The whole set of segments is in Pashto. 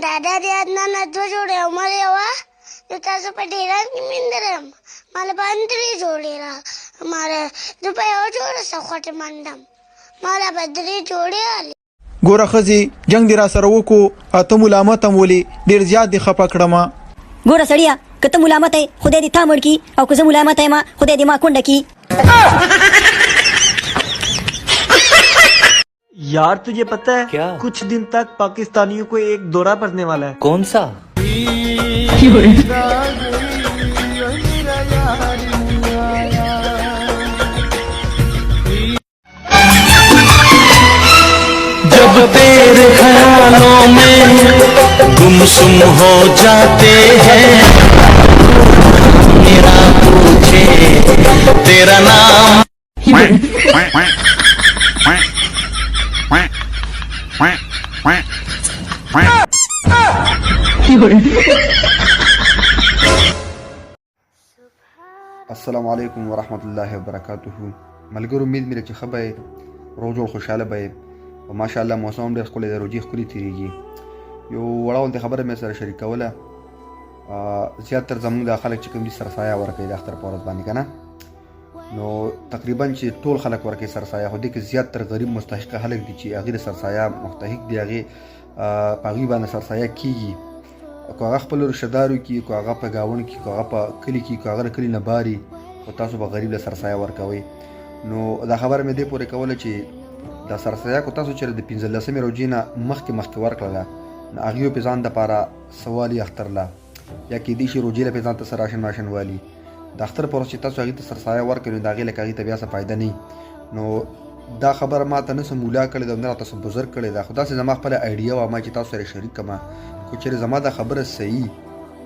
दादा दे अदनान अथवा जोड़े हमारे हवा जो तासो पर ढेरा की मिंदरम माला बंदरी जोड़े रहा हमारे रुपये और जोड़े सखोटे मंडम माला बदरी जोड़े आले ګوره ښځې جنګ دې را سره وکړو ته ملامت هم ولې ډېر زیات دې خفه کړمه. ګوره سړیه که ته ملامت یې خدای دې تا مړ کي او که زه ملامت یم خدای دې ما کونډه کي. यार तुझे पता है क्या? कुछ दिन तक पाकिस्तानियों को एक दौरा पड़ने वाला है. कौन सा? जब तेरे ख्यालों में गुमसुम हो जाते हैं मेरा पूछे तेरा नाम السلام علیکم ورحمت الله وبرکاته. ملګرو امید مې چې خبره روزو خوشاله به او ماشاءالله موسم ډېر ښکلی دی، روجي ښکلي تېرېږي. یو وړه غونتې خبره مې سره شریکوله. زیاتره زموږ د خلک چې کوم دي سرسایه ورکوي د اختر په ورځ باندې که نه، نو تقریبا چې ټول خلک ورکوي سرسایه، خو دې کې زیاتره غریب مستحقه خلک دي چې هغې د سرسایه مستحق دي، هغې په هغوی باندې سرسایه کېږي. که هغه خپل رشته دارو کي، که هغه په ګاونډ کي، که هغه په کلي کي، که هغه د کلي نه باري، خو تاسو به غریب له سرسایه ورکوئ. نو دا خبره مې دې پورې کوله چې دا سرسایه که تاسو چېرې د 15مې روژې نه مخکې ورکړله، نو هغې پې ځان دپاره څه والي اختر له، یا کېدای شي روژې له پې ځان ته څه راشن ماشن والي. د اختر په ورځ چې تاسو هغې ته سرسایه ورکړئ نو د هغې لکه هغې ته بیا څه فایده نه وي. نو دا خبره ما ته نه څه مولا کړې ده، نه راته څه بزرګ کړې ده، خو داسې زما خپله آیډیا وه ما چې تاسو سره شریک کړمه. که چېرې زما دا خبره صحیح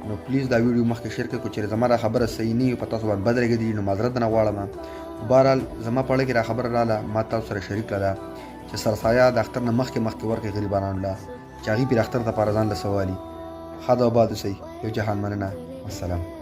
نو پلیز دا ویډیو مخکې شیر کړئ. که چېرې زما دا خبره صحیح نه وي په تاسو باندې بد لګېدلي نو معذرت درنه غواړم. بهرحال زما په اړه کې دا خبره راله ما تاسو سره شریک کړله چې سرسایه د اختر نه مخکې ورکړئ غریبانو له، چې هغوی پرې اختر دپاره ځان له څه والي. ښه ده او باد اوسئ. یو جهان مننه. السلام.